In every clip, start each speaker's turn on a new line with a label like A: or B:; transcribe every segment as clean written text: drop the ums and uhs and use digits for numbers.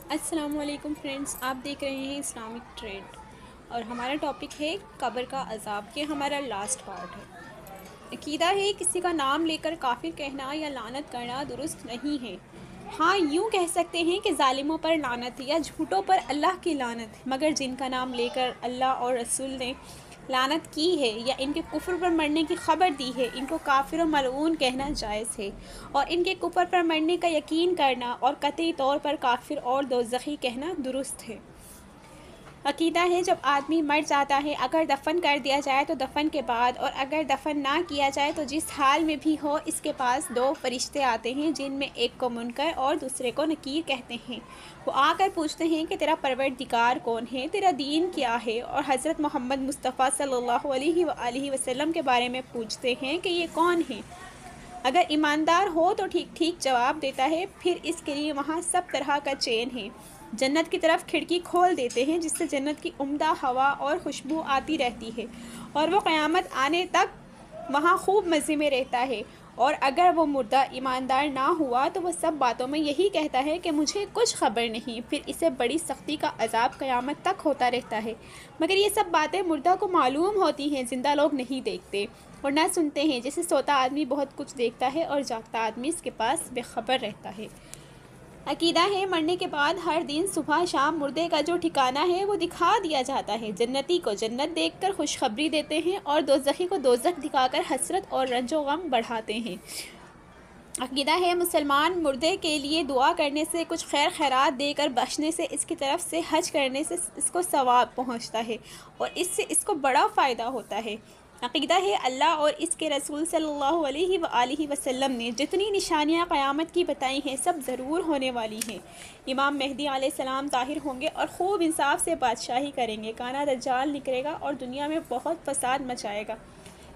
A: السلام علیکم فرینڈس، آپ دیکھ رہے ہیں اسلامک ٹرینڈ اور ہمارا ٹاپک ہے قبر کا عذاب، یہ ہمارا لاسٹ پارٹ ہے۔ عقیدہ ہے کسی کا نام لے کر کافر کہنا یا لعنت کرنا درست نہیں ہے۔ ہاں، یوں کہہ سکتے ہیں کہ ظالموں پر لعنت یا جھوٹوں پر اللہ کی لعنت ہے، مگر جن کا نام لے کر اللہ اور رسول نے لعنت کی ہے یا ان کے کفر پر مرنے کی خبر دی ہے، ان کو کافر و ملعون کہنا جائز ہے، اور ان کے کفر پر مرنے کا یقین کرنا اور قطعی طور پر کافر اور دوزخی کہنا درست ہے۔ عقیدہ ہے جب آدمی مر جاتا ہے، اگر دفن کر دیا جائے تو دفن کے بعد، اور اگر دفن نہ کیا جائے تو جس حال میں بھی ہو، اس کے پاس دو فرشتے آتے ہیں جن میں ایک کو منکر اور دوسرے کو نکیر کہتے ہیں۔ وہ آ کر پوچھتے ہیں کہ تیرا پروردگار کون ہے، تیرا دین کیا ہے، اور حضرت محمد مصطفیٰ صلی اللہ علیہ وآلہ وسلم کے بارے میں پوچھتے ہیں کہ یہ کون ہے۔ اگر ایماندار ہو تو ٹھیک ٹھیک جواب دیتا ہے، پھر اس کے لیے وہاں سب طرح کا چین ہے۔ جنت کی طرف کھڑکی کھول دیتے ہیں جس سے جنت کی عمدہ ہوا اور خوشبو آتی رہتی ہے، اور وہ قیامت آنے تک وہاں خوب مزے میں رہتا ہے۔ اور اگر وہ مردہ ایماندار نہ ہوا تو وہ سب باتوں میں یہی کہتا ہے کہ مجھے کچھ خبر نہیں، پھر اسے بڑی سختی کا عذاب قیامت تک ہوتا رہتا ہے۔ مگر یہ سب باتیں مردہ کو معلوم ہوتی ہیں، زندہ لوگ نہیں دیکھتے اور نہ سنتے ہیں۔ جیسے سوتا آدمی بہت کچھ دیکھتا ہے اور جاگتا آدمی اس کے پاس بے خبر رہتا ہے۔ عقیدہ ہے مرنے کے بعد ہر دن صبح شام مردے کا جو ٹھکانہ ہے وہ دکھا دیا جاتا ہے۔ جنتی کو جنت دیکھ کر خوشخبری دیتے ہیں اور دوزخی کو دوزخ دکھا کر حسرت اور رنج و غم بڑھاتے ہیں۔ عقیدہ ہے مسلمان مردے کے لیے دعا کرنے سے، کچھ خیر خیرات دے کر بخشنے سے، اس کی طرف سے حج کرنے سے اس کو ثواب پہنچتا ہے اور اس سے اس کو بڑا فائدہ ہوتا ہے۔ عقیدہ ہے اللہ اور اس کے رسول صلی اللہ علیہ وآلہ وسلم نے جتنی نشانیاں قیامت کی بتائی ہیں سب ضرور ہونے والی ہیں۔ امام مہدی علیہ السلام ظاہر ہوں گے اور خوب انصاف سے بادشاہی کریں گے۔ کانا دجال نکلے گا اور دنیا میں بہت فساد مچائے گا۔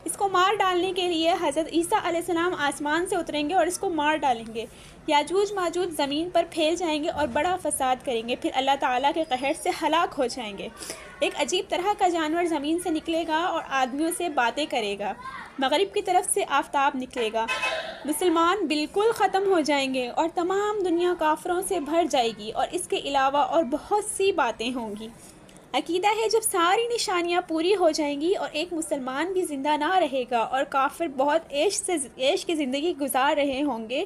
A: اس کو مار ڈالنے کے لیے حضرت عیسیٰ علیہ السلام آسمان سے اتریں گے اور اس کو مار ڈالیں گے۔ یاجوج ماجوج زمین پر پھیل جائیں گے اور بڑا فساد کریں گے، پھر اللہ تعالیٰ کے قہر سے ہلاک ہو جائیں گے۔ ایک عجیب طرح کا جانور زمین سے نکلے گا اور آدمیوں سے باتیں کرے گا۔ مغرب کی طرف سے آفتاب نکلے گا۔ مسلمان بالکل ختم ہو جائیں گے اور تمام دنیا کافروں سے بھر جائے گی، اور اس کے علاوہ اور بہت سی باتیں ہوں گی۔ عقیدہ ہے جب ساری نشانیاں پوری ہو جائیں گی اور ایک مسلمان بھی زندہ نہ رہے گا اور کافر بہت عیش کی زندگی گزار رہے ہوں گے،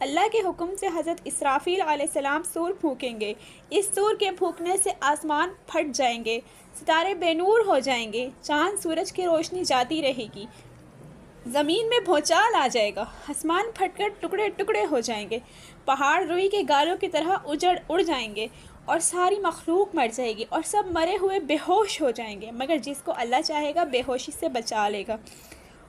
A: اللہ کے حکم سے حضرت اسرافیل علیہ السلام سور پھونکیں گے۔ اس سور کے پھونکنے سے آسمان پھٹ جائیں گے، ستارے بے نور ہو جائیں گے، چاند سورج کی روشنی جاتی رہے گی، زمین میں بھونچال آ جائے گا، آسمان پھٹ کر ٹکڑے ٹکڑے ہو جائیں گے، پہاڑ روئی کے گالوں کی طرح اڑ جائیں گے، اور ساری مخلوق مر جائے گی اور سب مرے ہوئے بے ہوش ہو جائیں گے، مگر جس کو اللہ چاہے گا بے ہوشی سے بچا لے گا،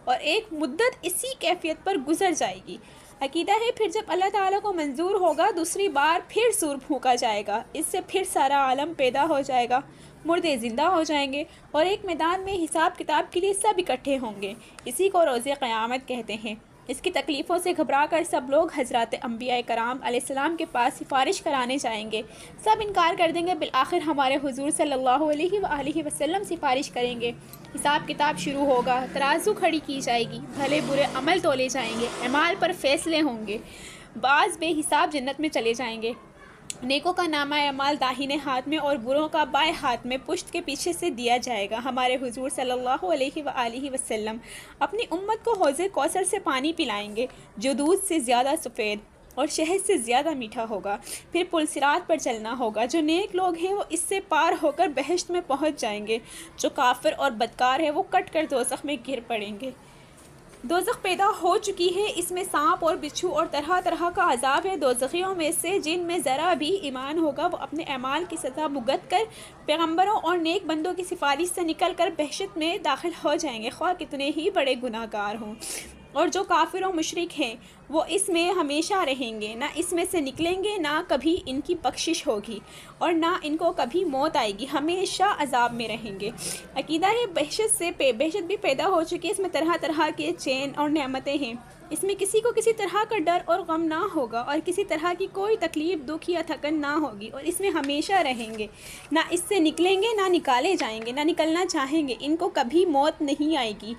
A: اور ایک مدت اسی کیفیت پر گزر جائے گی۔ عقیدہ ہے پھر جب اللہ تعالیٰ کو منظور ہوگا دوسری بار پھر سور پھونکا جائے گا، اس سے پھر سارا عالم پیدا ہو جائے گا، مردے زندہ ہو جائیں گے، اور ایک میدان میں حساب کتاب کے لیے سب اکٹھے ہوں گے۔ اسی کو روز قیامت کہتے ہیں۔ اس کی تکلیفوں سے گھبرا کر سب لوگ حضرات انبیاء کرام علیہ السلام کے پاس سفارش کرانے جائیں گے۔ سب انکار کر دیں گے، بالآخر ہمارے حضور صلی اللہ علیہ وآلہ وسلم سفارش کریں گے۔ حساب کتاب شروع ہوگا، ترازو کھڑی کی جائے گی، بھلے برے عمل تولے جائیں گے، اعمال پر فیصلے ہوں گے۔ بعض بے حساب جنت میں چلے جائیں گے۔ نیکوں کا نامہ اعمال داہنے ہاتھ میں اور بروں کا بائیں ہاتھ میں پشت کے پیچھے سے دیا جائے گا۔ ہمارے حضور صلی اللہ علیہ وآلہ وسلم اپنی امت کو حوض کوثر سے پانی پلائیں گے جو دودھ سے زیادہ سفید اور شہد سے زیادہ میٹھا ہوگا۔ پھر پل صراط پر چلنا ہوگا۔ جو نیک لوگ ہیں وہ اس سے پار ہو کر بہشت میں پہنچ جائیں گے، جو کافر اور بدکار ہے وہ کٹ کر دوزخ میں گر پڑیں گے۔ دوزخ پیدا ہو چکی ہے، اس میں سانپ اور بچھو اور طرح طرح کا عذاب ہے۔ دوزخیوں میں سے جن میں ذرا بھی ایمان ہوگا وہ اپنے اعمال کی سزا بھگت کر پیغمبروں اور نیک بندوں کی سفارش سے نکل کر بہشت میں داخل ہو جائیں گے، خواہ کتنے ہی بڑے گناہ گار ہوں۔ اور جو کافر و مشرک ہیں وہ اس میں ہمیشہ رہیں گے، نہ اس میں سے نکلیں گے، نہ کبھی ان کی بخشش ہوگی اور نہ ان کو کبھی موت آئے گی، ہمیشہ عذاب میں رہیں گے۔ عقیدہ ہے بہشت بھی پیدا ہو چکی ہے، اس میں طرح طرح کے چین اور نعمتیں ہیں، اس میں کسی کو کسی طرح کا ڈر اور غم نہ ہوگا اور کسی طرح کی کوئی تکلیف دکھ یا تھکن نہ ہوگی، اور اس میں ہمیشہ رہیں گے، نہ اس سے نکلیں گے، نہ نکالے جائیں گے، نہ نکلنا چاہیں گے، ان کو کبھی موت نہیں آئے گی،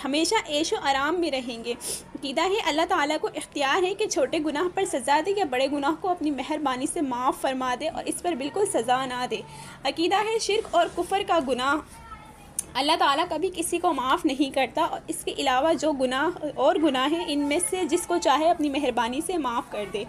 A: ہمیشہ عیش و آرام میں رہیں گے۔ عقیدہ ہے اللہ تعالیٰ کو اختیار ہے کہ چھوٹے گناہ پر سزا دے یا بڑے گناہ کو اپنی مہربانی سے معاف فرما دے اور اس پر بالکل سزا نہ دے۔ عقیدہ ہے شرک اور کفر کا گناہ اللہ تعالیٰ کبھی کسی کو معاف نہیں کرتا، اور اس کے علاوہ جو گناہ ہیں ان میں سے جس کو چاہے اپنی مہربانی سے معاف کر دے۔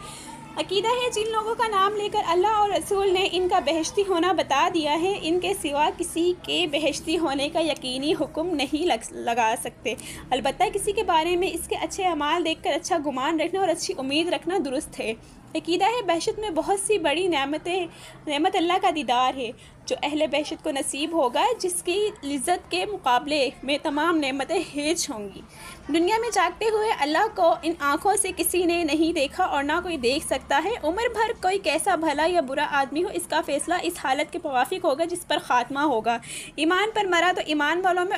A: عقیدہ ہے جن لوگوں کا نام لے کر اللہ اور رسول نے ان کا بہشتی ہونا بتا دیا ہے، ان کے سوا کسی کے بہشتی ہونے کا یقینی حکم نہیں لگا سکتے، البتہ کسی کے بارے میں اس کے اچھے اعمال دیکھ کر اچھا گمان رکھنا اور اچھی امید رکھنا درست ہے۔ عقیدہ ہے بہشت میں بہت سی بڑی نعمت اللہ کا دیدار ہے جو اہل بہشت کو نصیب ہوگا، جس کی لذت کے مقابلے میں تمام نعمتیں ہیچ ہوں گی۔ دنیا میں جاگتے ہوئے اللہ کو ان آنکھوں سے کسی نے نہیں دیکھا اور نہ کوئی دیکھ سکتا ہے۔ عمر بھر کوئی کیسا بھلا یا برا آدمی ہو، اس کا فیصلہ اس حالت کے موافق ہوگا جس پر خاتمہ ہوگا۔ ایمان پر مرا تو ایمان والوں میں،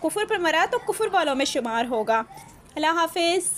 A: کفر پر مرا تو کفر والوں میں شمار ہوگا۔ اللہ حافظ۔